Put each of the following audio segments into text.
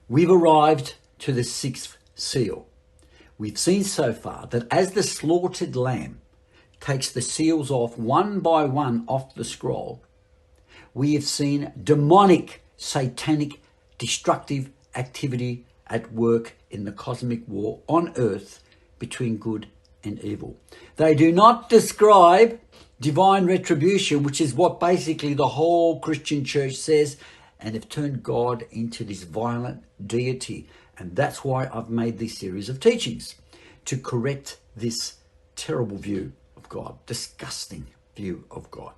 We've arrived to the sixth seal. We've seen so far that as the slaughtered lamb takes the seals off one by one off the scroll, we have seen demonic, satanic, destructive activity at work in the cosmic war on earth between good and evil. They do not describe divine retribution, which is what basically the whole Christian church says, and have turned God into this violent deity. And that's why I've made this series of teachings, to correct this terrible view of God, disgusting view of God.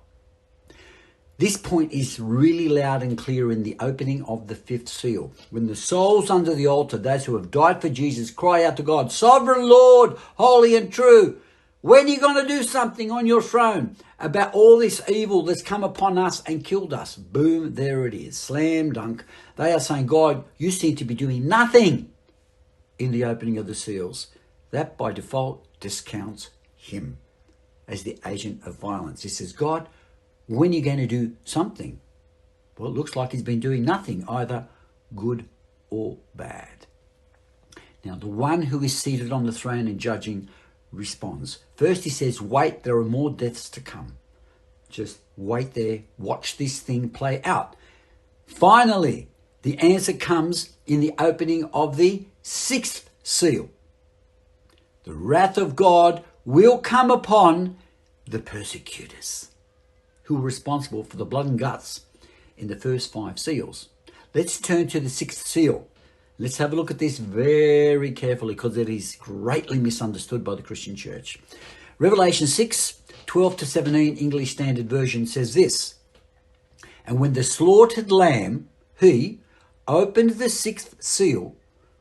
This point is really loud and clear in the opening of the fifth seal. When the souls under the altar, those who have died for Jesus, cry out to God, "Sovereign Lord, holy and true, when are you going to do something on your throne about all this evil that's come upon us and killed us?" Boom, there it is. Slam dunk. They are saying, God, you seem to be doing nothing in the opening of the seals. That by default discounts him as the agent of violence. He says, God, when are you going to do something? Well, it looks like he's been doing nothing, either good or bad. Now, the one who is seated on the throne and judging responds. First, he says, wait, there are more deaths to come. Just wait there, watch this thing play out. Finally, the answer comes in the opening of the sixth seal. The wrath of God will come upon the persecutors who were responsible for the blood and guts in the first 5 seals. Let's turn to the sixth seal. Let's have a look at this very carefully, because it is greatly misunderstood by the Christian church. Revelation 6, 12 to 17, English Standard Version says this: "And when the slaughtered lamb, he, opened the sixth seal,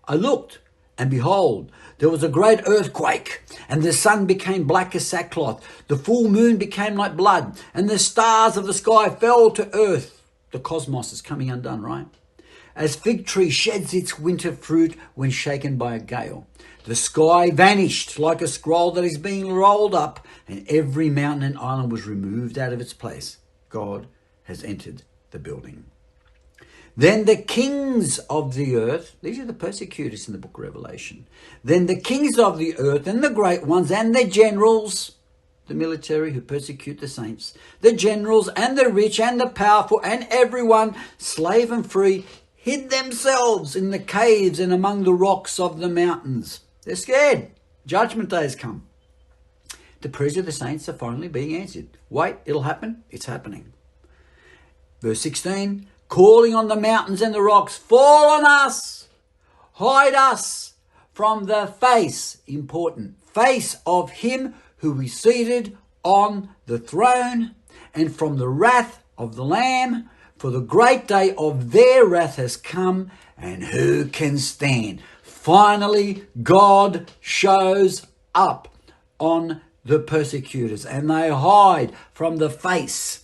I looked, and behold, there was a great earthquake, and the sun became black as sackcloth. The full moon became like blood, and the stars of the sky fell to earth." The cosmos is coming undone, right? "As fig tree sheds its winter fruit when shaken by a gale. The sky vanished like a scroll that is being rolled up, and every mountain and island was removed out of its place." God has entered the building. "Then the kings of the earth," these are the persecutors in the book of Revelation, "then the kings of the earth and the great ones and the generals," the military who persecute the saints, "the generals and the rich and the powerful and everyone, slave and free, hid themselves in the caves and among the rocks of the mountains." They're scared. Judgment day has come. The prayers of the saints are finally being answered. Wait, it'll happen. It's happening. Verse 16, "Calling on the mountains and the rocks, fall on us, hide us from the face," important, face of him who is seated on the throne, and from the wrath of the Lamb, for the great day of their wrath has come, and who can stand? Finally, God shows up on the persecutors, and they hide from the face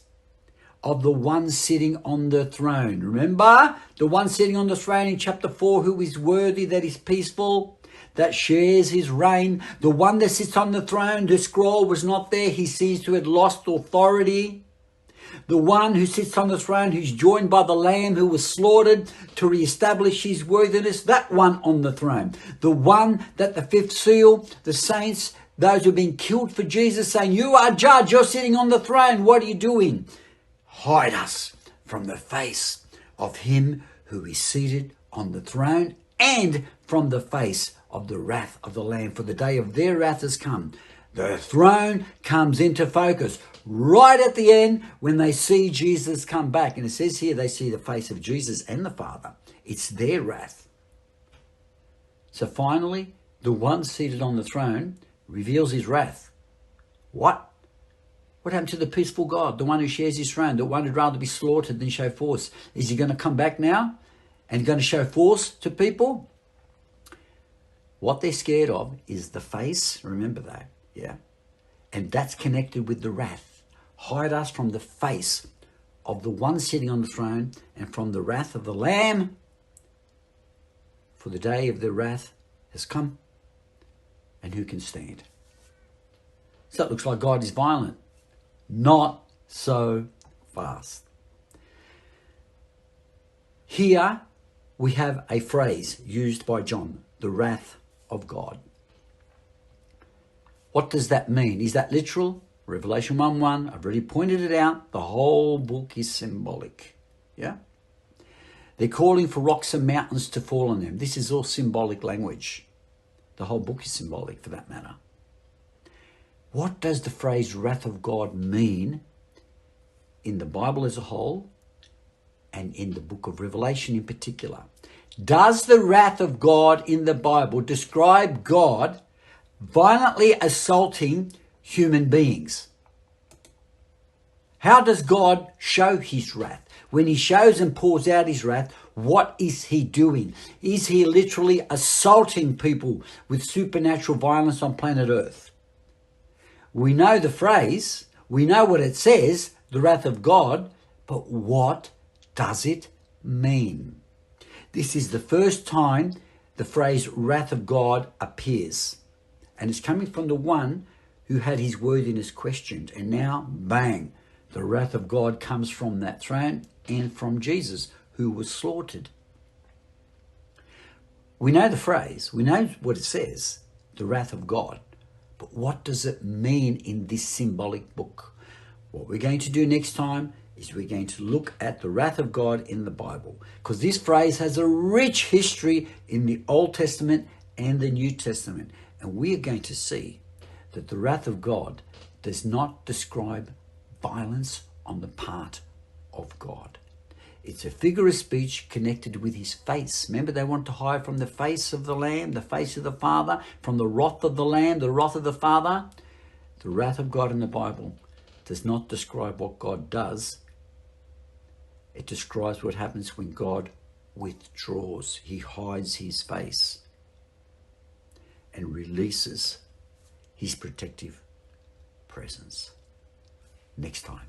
of the one sitting on the throne. Remember, the one sitting on the throne in chapter 4, who is worthy, that is peaceful, that shares his reign. The one that sits on the throne, the scroll was not there. He seems to have lost authority. The one who sits on the throne, who's joined by the Lamb who was slaughtered to reestablish his worthiness, that one on the throne. The one that the fifth seal, the saints, those who have been killed for Jesus, saying, "You are judge, you're sitting on the throne, what are you doing?" Hide us from the face of him who is seated on the throne, and from the face of the wrath of the Lamb, for the day of their wrath has come. The throne comes into focus right at the end when they see Jesus come back. And it says here they see the face of Jesus and the Father. It's their wrath. So finally, the one seated on the throne reveals his wrath. What? What happened to the peaceful God, the one who shares his throne, the one who'd rather be slaughtered than show force? Is he going to come back now and going to show force to people? What they're scared of is the face. Remember that, yeah? And that's connected with the wrath. Hide us from the face of the one sitting on the throne and from the wrath of the Lamb, for the day of their wrath has come, and who can stand? So it looks like God is violent. Not so fast. Here we have a phrase used by John, the wrath of God. What does that mean? Is that literal? Revelation 1:1, I've already pointed it out. The whole book is symbolic. Yeah? They're calling for rocks and mountains to fall on them. This is all symbolic language. The whole book is symbolic for that matter. What does the phrase wrath of God mean in the Bible as a whole and in the book of Revelation in particular? Does the wrath of God in the Bible describe God violently assaulting human beings? How does God show his wrath? When he shows and pours out his wrath, what is he doing? Is he literally assaulting people with supernatural violence on planet Earth? We know the phrase, we know what it says, the wrath of God, but what does it mean? This is the first time the phrase wrath of God appears. And it's coming from the one who had his worthiness questioned. And now, bang, the wrath of God comes from that throne and from Jesus, who was slaughtered. We know the phrase, we know what it says, the wrath of God. But what does it mean in this symbolic book? What we're going to do next time is we're going to look at the wrath of God in the Bible, because this phrase has a rich history in the Old Testament and the New Testament. And we are going to see that the wrath of God does not describe violence on the part of God. It's a figure of speech connected with his face. Remember, they want to hide from the face of the Lamb, the face of the Father, from the wrath of the Lamb, the wrath of the Father. The wrath of God in the Bible does not describe what God does. It describes what happens when God withdraws. He hides his face and releases his protective presence. Next time.